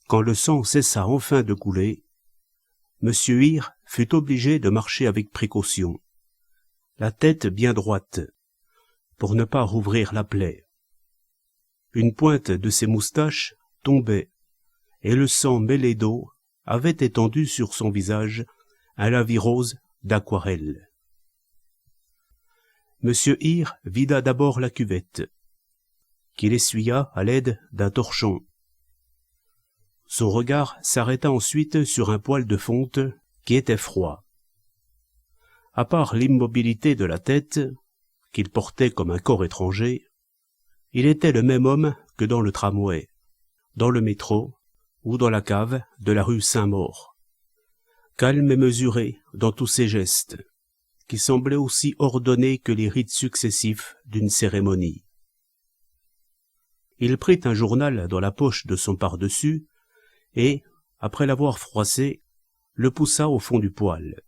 Quand le sang cessa enfin de couler, M. Hir fut obligé de marcher avec précaution, la tête bien droite, pour ne pas rouvrir la plaie. Une pointe de ses moustaches tombait, et le sang mêlé d'eau avait étendu sur son visage un lavis rose d'aquarelle. M. Hir vida d'abord la cuvette, qu'il essuya à l'aide d'un torchon. Son regard s'arrêta ensuite sur un poêle de fonte qui était froid. À part l'immobilité de la tête, qu'il portait comme un corps étranger, il était le même homme que dans le tramway, dans le métro ou dans la cave de la rue Saint-Maur. Calme et mesuré dans tous ses gestes, qui semblaient aussi ordonnés que les rites successifs d'une cérémonie. Il prit un journal dans la poche de son pardessus et, après l'avoir froissé, le poussa au fond du poêle.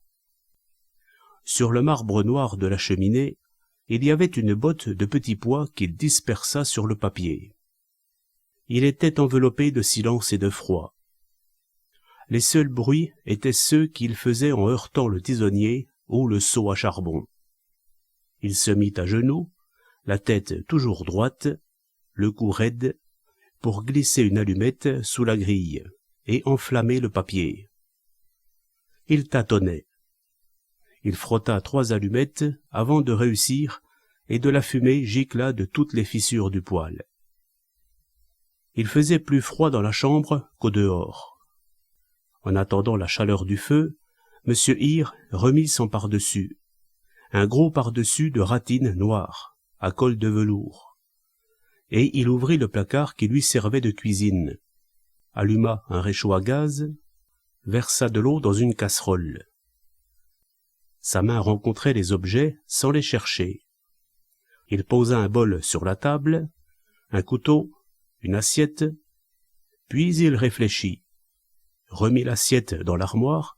Sur le marbre noir de la cheminée, il y avait une botte de petits pois qu'il dispersa sur le papier. Il était enveloppé de silence et de froid. Les seuls bruits étaient ceux qu'il faisait en heurtant le tisonnier ou le seau à charbon. Il se mit à genoux, la tête toujours droite, le cou raide, pour glisser une allumette sous la grille et enflammer le papier. Il tâtonnait. Il frotta 3 allumettes avant de réussir et de la fumée gicla de toutes les fissures du poêle. Il faisait plus froid dans la chambre qu'au dehors. En attendant la chaleur du feu, M. Hir remit son pardessus, un gros pardessus de ratine noire, à col de velours, et il ouvrit le placard qui lui servait de cuisine, alluma un réchaud à gaz, versa de l'eau dans une casserole. Sa main rencontrait les objets sans les chercher. Il posa un bol sur la table, un couteau, une assiette, puis il réfléchit, remit l'assiette dans l'armoire,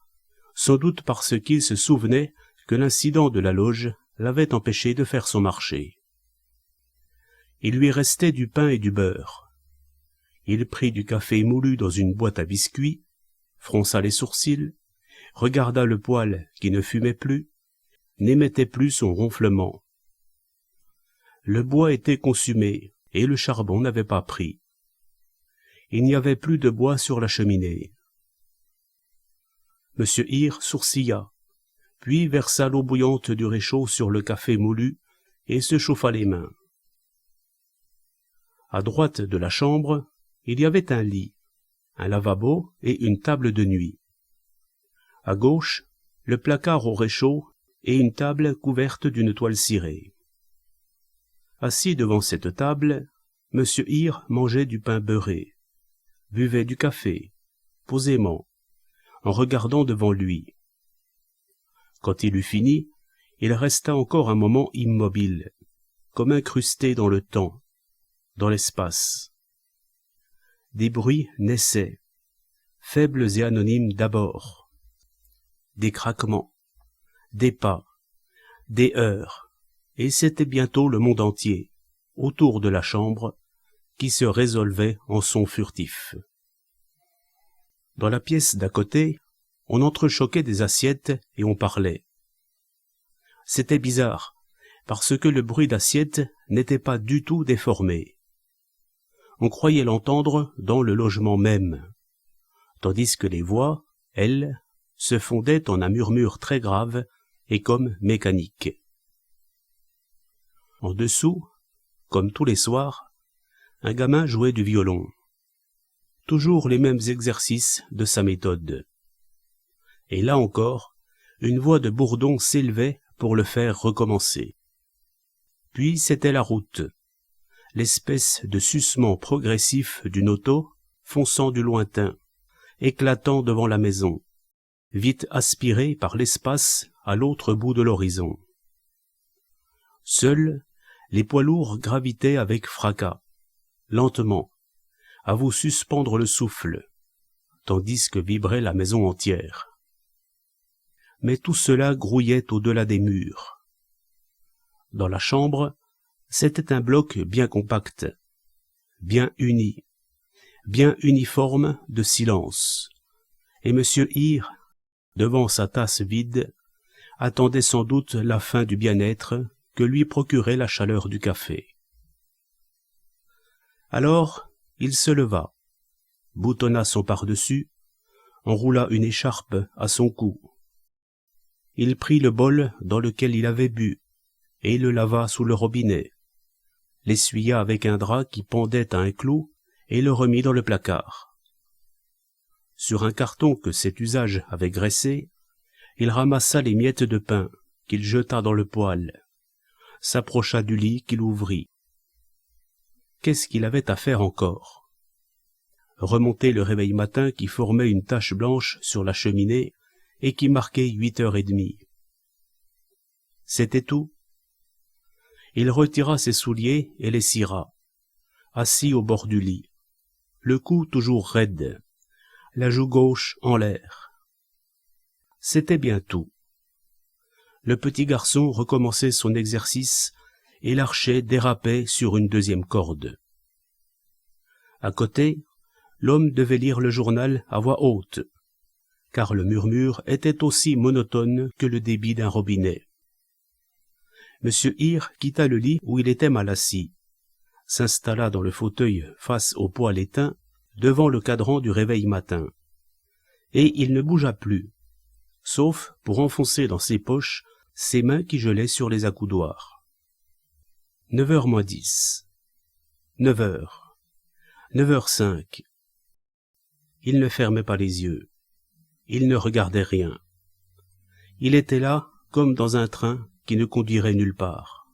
sans doute parce qu'il se souvenait que l'incident de la loge l'avait empêché de faire son marché. Il lui restait du pain et du beurre. Il prit du café moulu dans une boîte à biscuits, fronça les sourcils, regarda le poêle qui ne fumait plus, n'émettait plus son ronflement. Le bois était consumé et le charbon n'avait pas pris. Il n'y avait plus de bois sur la cheminée. M. Hir sourcilla, puis versa l'eau bouillante du réchaud sur le café moulu et se chauffa les mains. À droite de la chambre, il y avait un lit, un lavabo et une table de nuit. À gauche, le placard au réchaud et une table couverte d'une toile cirée. Assis devant cette table, M. Hir mangeait du pain beurré, buvait du café, posément, en regardant devant lui. Quand il eut fini, il resta encore un moment immobile, comme incrusté dans le temps, dans l'espace. Des bruits naissaient, faibles et anonymes d'abord. Des craquements, des pas, des heurts, et c'était bientôt le monde entier, autour de la chambre, qui se résolvait en sons furtifs. Dans la pièce d'à côté, on entrechoquait des assiettes et on parlait. C'était bizarre, parce que le bruit d'assiette n'était pas du tout déformé. On croyait l'entendre dans le logement même, tandis que les voix, elles, se fondaient en un murmure très grave et comme mécanique. En dessous, comme tous les soirs, un gamin jouait du violon. Toujours les mêmes exercices de sa méthode. Et là encore, une voix de bourdon s'élevait pour le faire recommencer. Puis c'était la route, l'espèce de sucement progressif d'une auto fonçant du lointain, éclatant devant la maison, vite aspiré par l'espace à l'autre bout de l'horizon. Seuls, les poids lourds gravitaient avec fracas, lentement, à vous suspendre le souffle, tandis que vibrait la maison entière. Mais tout cela grouillait au-delà des murs. Dans la chambre, c'était un bloc bien compact, bien uni, bien uniforme de silence, et M. Hir, devant sa tasse vide, attendait sans doute la fin du bien-être que lui procurait la chaleur du café. Alors, il se leva, boutonna son pardessus, enroula une écharpe à son cou. Il prit le bol dans lequel il avait bu, et le lava sous le robinet, l'essuya avec un drap qui pendait à un clou, et le remit dans le placard. Sur un carton que cet usage avait graissé, il ramassa les miettes de pain qu'il jeta dans le poêle, s'approcha du lit qu'il ouvrit. Qu'est-ce qu'il avait à faire encore? Remonter le réveil matin qui formait une tache blanche sur la cheminée et qui marquait 8h30. C'était tout. Il retira ses souliers et les cira, assis au bord du lit, le cou toujours raide, la joue gauche en l'air. C'était bien tout. Le petit garçon recommençait son exercice et l'archet dérapait sur une deuxième corde. À côté, l'homme devait lire le journal à voix haute, car le murmure était aussi monotone que le débit d'un robinet. M. Hir quitta le lit où il était mal assis, s'installa dans le fauteuil face au poêle éteint, devant le cadran du réveil matin, et il ne bougea plus, sauf pour enfoncer dans ses poches ses mains qui gelaient sur les accoudoirs. 9h moins 10. 9h. 9h05. Il ne fermait pas les yeux. Il ne regardait rien. Il était là comme dans un train qui ne conduirait nulle part.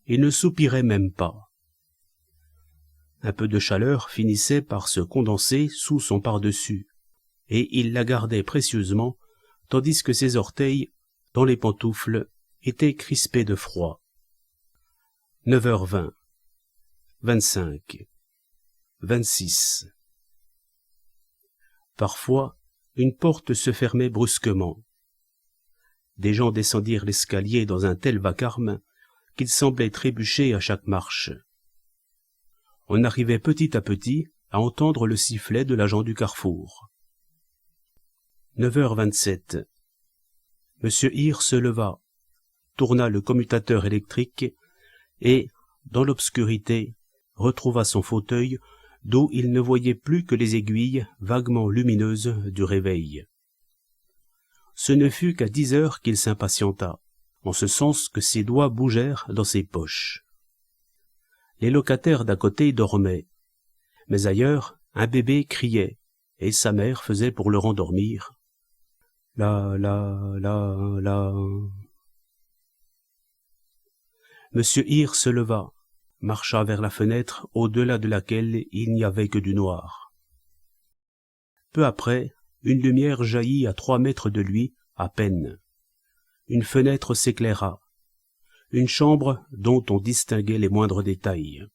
Il ne soupirait même pas. Un peu de chaleur finissait par se condenser sous son pardessus, et il la gardait précieusement, tandis que ses orteils, dans les pantoufles, étaient crispés de froid. 9h20, 25, 26. Parfois, une porte se fermait brusquement. Des gens descendirent l'escalier dans un tel vacarme qu'il semblait trébucher à chaque marche. On arrivait petit à petit à entendre le sifflet de l'agent du carrefour. 9h27. M. Hir se leva, tourna le commutateur électrique et, dans l'obscurité, retrouva son fauteuil d'où il ne voyait plus que les aiguilles vaguement lumineuses du réveil. Ce ne fut qu'à 10h qu'il s'impatienta, en ce sens que ses doigts bougèrent dans ses poches. Les locataires d'à côté dormaient, mais ailleurs, un bébé criait, et sa mère faisait pour le rendormir. La. Monsieur Hir se leva, marcha vers la fenêtre au-delà de laquelle il n'y avait que du noir. Peu après, une lumière jaillit à 3 mètres de lui, à peine. Une fenêtre s'éclaira. Une chambre dont on distinguait les moindres détails.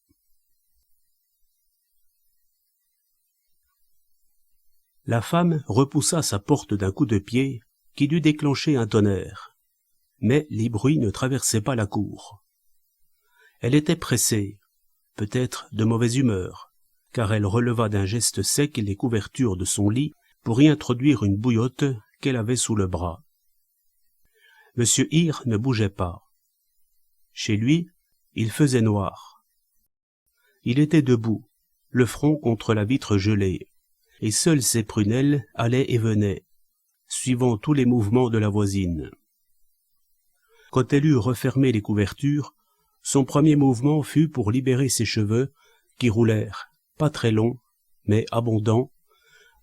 La femme repoussa sa porte d'un coup de pied qui dut déclencher un tonnerre. Mais les bruits ne traversaient pas la cour. Elle était pressée, peut-être de mauvaise humeur, car elle releva d'un geste sec les couvertures de son lit pour y introduire une bouillotte qu'elle avait sous le bras. M. Hir ne bougeait pas. Chez lui, il faisait noir. Il était debout, le front contre la vitre gelée, et seules ses prunelles allaient et venaient, suivant tous les mouvements de la voisine. Quand elle eut refermé les couvertures, son premier mouvement fut pour libérer ses cheveux, qui roulèrent, pas très longs, mais abondants,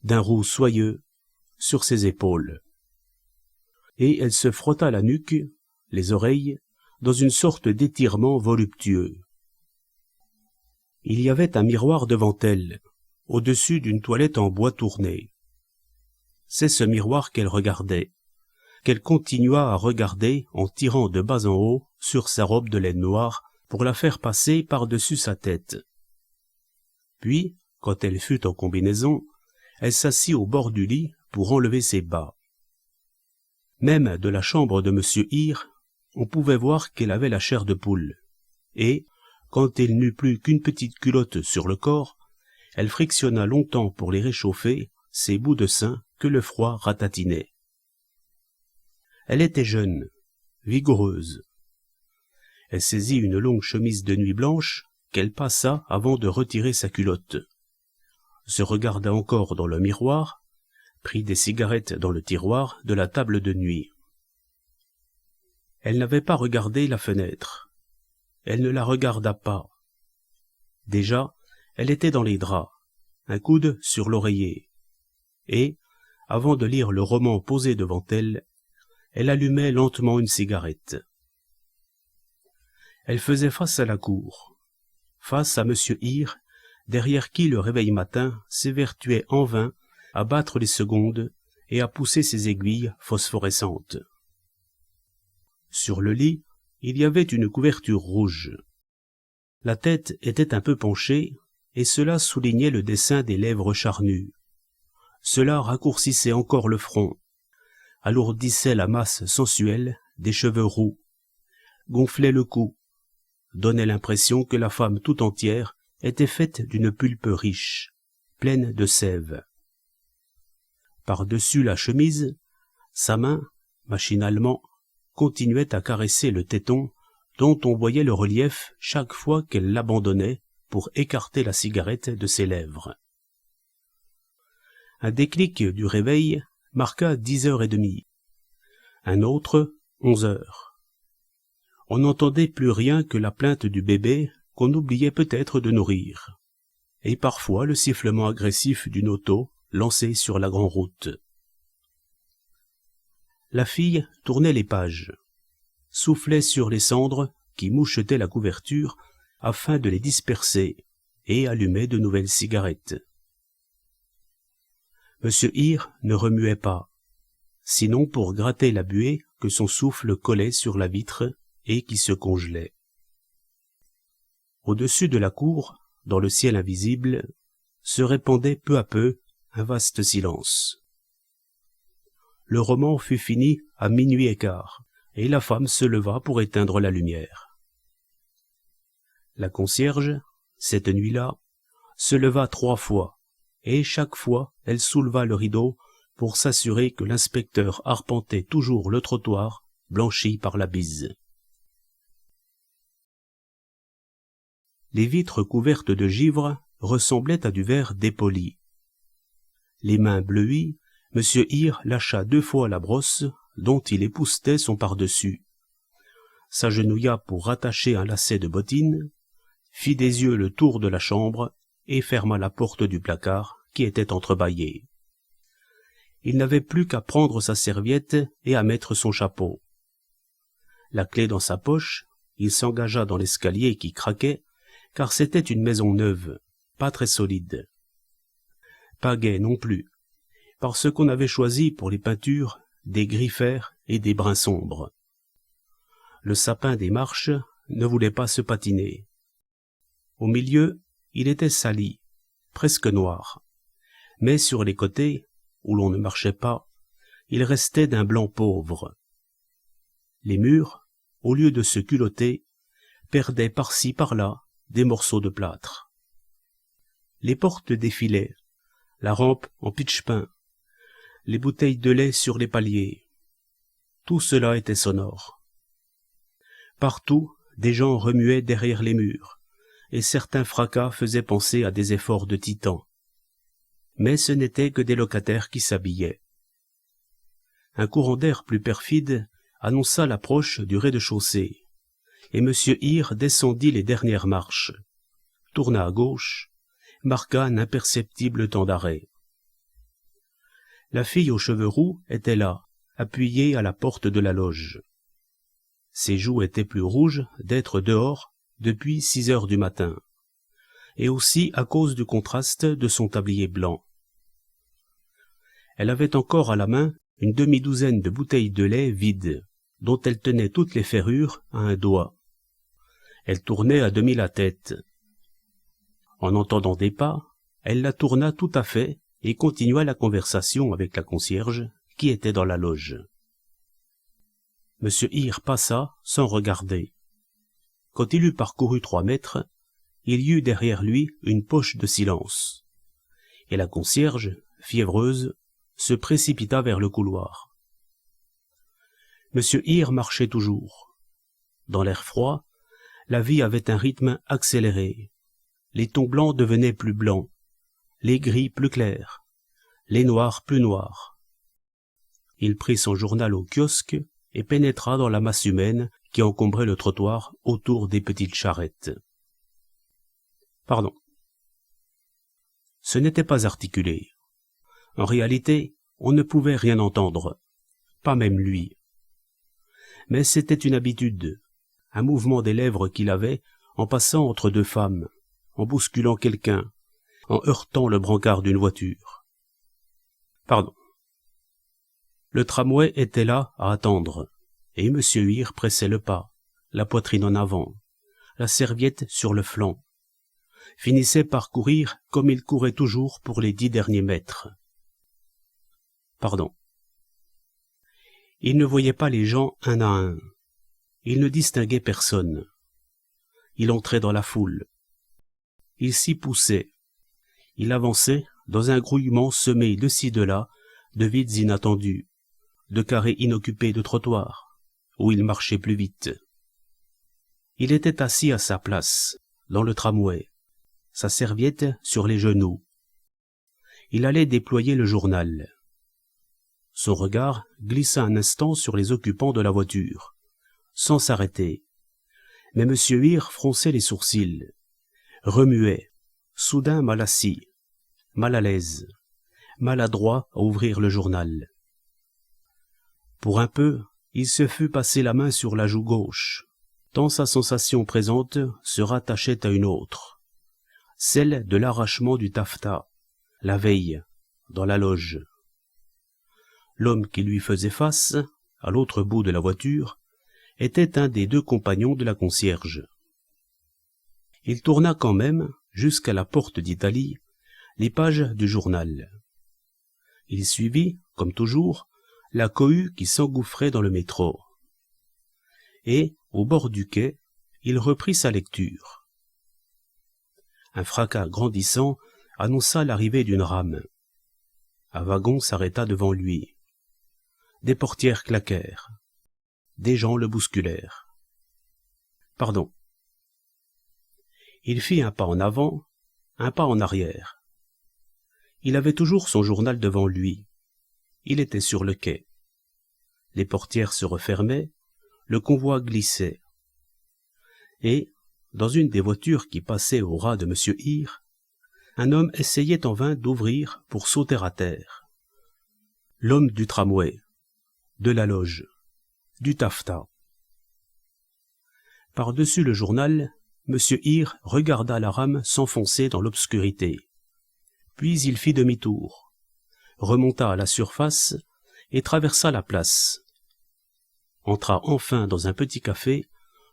d'un roux soyeux, sur ses épaules. Et elle se frotta la nuque, les oreilles, dans une sorte d'étirement voluptueux. Il y avait un miroir devant elle, au-dessus d'une toilette en bois tourné. C'est ce miroir qu'elle regardait, qu'elle continua à regarder en tirant de bas en haut sur sa robe de laine noire pour la faire passer par-dessus sa tête. Puis, quand elle fut en combinaison, elle s'assit au bord du lit pour enlever ses bas. Même de la chambre de M. Hir, on pouvait voir qu'elle avait la chair de poule, et, quand elle n'eut plus qu'une petite culotte sur le corps, Elle frictionna longtemps pour les réchauffer, ces bouts de sein que le froid ratatinait. Elle était jeune, vigoureuse. Elle saisit une longue chemise de nuit blanche qu'elle passa avant de retirer sa culotte, se regarda encore dans le miroir, prit des cigarettes dans le tiroir de la table de nuit. Elle n'avait pas regardé la fenêtre. Elle ne la regarda pas. Déjà, elle était dans les draps, un coude sur l'oreiller, et, avant de lire le roman posé devant elle, elle allumait lentement une cigarette. Elle faisait face à la cour, face à M. Hir, derrière qui le réveil matin s'évertuait en vain à battre les secondes et à pousser ses aiguilles phosphorescentes. Sur le lit, il y avait une couverture rouge. La tête était un peu penchée, et cela soulignait le dessin des lèvres charnues. Cela raccourcissait encore le front, alourdissait la masse sensuelle des cheveux roux, gonflait le cou, donnait l'impression que la femme tout entière était faite d'une pulpe riche, pleine de sève. Par-dessus la chemise, sa main, machinalement, continuait à caresser le téton dont on voyait le relief chaque fois qu'elle l'abandonnait pour écarter la cigarette de ses lèvres. Un déclic du réveil marqua 10h30, un autre 11h. On n'entendait plus rien que la plainte du bébé qu'on oubliait peut-être de nourrir, et parfois le sifflement agressif d'une auto lancée sur la grande route. La fille tournait les pages, soufflait sur les cendres qui mouchetaient la couverture afin de les disperser, et allumait de nouvelles cigarettes. M. Hir ne remuait pas, sinon pour gratter la buée que son souffle collait sur la vitre et qui se congelait. Au-dessus de la cour, dans le ciel invisible, se répandait peu à peu un vaste silence. Le roman fut fini à 00h15, et la femme se leva pour éteindre la lumière. La concierge, cette nuit-là, se leva 3 fois, et chaque fois elle souleva le rideau pour s'assurer que l'inspecteur arpentait toujours le trottoir blanchi par la bise. Les vitres couvertes de givre ressemblaient à du verre dépoli. Les mains bleuies, M. Hir lâcha 2 fois la brosse dont il époussetait son par-dessus, s'agenouilla pour rattacher un lacet de bottine, fit des yeux le tour de la chambre et ferma la porte du placard qui était entrebâillée. Il n'avait plus qu'à prendre sa serviette et à mettre son chapeau. La clé dans sa poche, il s'engagea dans l'escalier qui craquait, car c'était une maison neuve, pas très solide. Pas gaie non plus, parce qu'on avait choisi pour les peintures des gris fer et des bruns sombres. Le sapin des marches ne voulait pas se patiner. Au milieu, il était sali, presque noir, mais sur les côtés, où l'on ne marchait pas, il restait d'un blanc pauvre. Les murs, au lieu de se culotter, perdaient par-ci par-là des morceaux de plâtre. Les portes défilaient, la rampe en pitch-pain, les bouteilles de lait sur les paliers. Tout cela était sonore. Partout, des gens remuaient derrière les murs, et certains fracas faisaient penser à des efforts de titan. Mais ce n'étaient que des locataires qui s'habillaient. Un courant d'air plus perfide annonça l'approche du rez-de-chaussée, et M. Hir descendit les dernières marches, tourna à gauche, marqua un imperceptible temps d'arrêt. La fille aux cheveux roux était là, appuyée à la porte de la loge. Ses joues étaient plus rouges d'être dehors depuis 6h du matin, et aussi à cause du contraste de son tablier blanc. Elle avait encore à la main une demi-douzaine de bouteilles de lait vides, dont elle tenait toutes les ferrures à un doigt. Elle tournait à demi la tête. En entendant des pas, elle la tourna tout à fait et continua la conversation avec la concierge qui était dans la loge. M. Hir passa sans regarder. Quand il eut parcouru 3 mètres, il y eut derrière lui une poche de silence. et la concierge, fiévreuse, se précipita vers le couloir. Monsieur Hir marchait toujours. Dans l'air froid, la vie avait un rythme accéléré. Les tons blancs devenaient plus blancs, les gris plus clairs, les noirs plus noirs. Il prit son journal au kiosque et pénétra dans la masse humaine qui encombrait le trottoir autour des petites charrettes. Pardon. Ce n'était pas articulé. En réalité, on ne pouvait rien entendre, pas même lui. Mais c'était une habitude, un mouvement des lèvres qu'il avait en passant entre deux femmes, en bousculant quelqu'un, en heurtant le brancard d'une voiture. Pardon. Le tramway était là à attendre, et M. Hir pressait le pas, la poitrine en avant, la serviette sur le flanc, finissait par courir comme il courait toujours pour les 10 derniers mètres. Pardon. Il ne voyait pas les gens un à un. Il ne distinguait personne. Il entrait dans la foule. Il s'y poussait. Il avançait dans un grouillement semé de ci de là, de vides inattendus, de carrés inoccupés de trottoirs, où il marchait plus vite. Il était assis à sa place, dans le tramway, sa serviette sur les genoux. Il allait déployer le journal. Son regard glissa un instant sur les occupants de la voiture, sans s'arrêter. Mais M. Hir fronçait les sourcils, remuait, soudain mal assis, mal à l'aise, maladroit à ouvrir le journal. Pour un peu, il se fut passé la main sur la joue gauche, tant sa sensation présente se rattachait à une autre, celle de l'arrachement du taffetas, la veille, dans la loge. L'homme qui lui faisait face, à l'autre bout de la voiture, était un des 2 compagnons de la concierge. Il tourna quand même, jusqu'à la porte d'Italie, les pages du journal. Il suivit, comme toujours, la cohue qui s'engouffrait dans le métro. Et, au bord du quai, il reprit sa lecture. Un fracas grandissant annonça l'arrivée d'une rame. Un wagon s'arrêta devant lui. Des portières claquèrent. Des gens le bousculèrent. Pardon. Il fit un pas en avant, un pas en arrière. Il avait toujours son journal devant lui. Il était sur le quai. Les portières se refermaient, le convoi glissait. Et, dans une des voitures qui passaient au ras de M. Hir, un homme essayait en vain d'ouvrir pour sauter à terre. L'homme du tramway, de la loge, du taffetas. Par-dessus le journal, M. Hir regarda la rame s'enfoncer dans l'obscurité. Puis il fit demi-tour, remonta à la surface et traversa la place. Entra enfin dans un petit café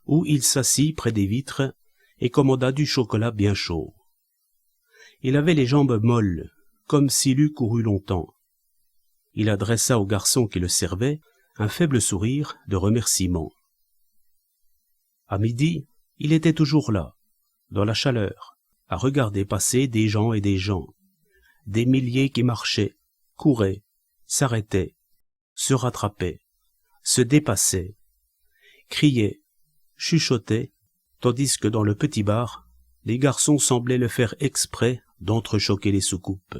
où il s'assit près des vitres et commanda du chocolat bien chaud. Il avait les jambes molles, comme s'il eût couru longtemps. Il adressa au garçon qui le servait un faible sourire de remerciement. À midi, il était toujours là, dans la chaleur, à regarder passer des gens et des gens, des milliers qui marchaient, couraient, s'arrêtaient, se rattrapaient, se dépassaient, criaient, chuchotaient, tandis que dans le petit bar, les garçons semblaient le faire exprès d'entrechoquer les soucoupes.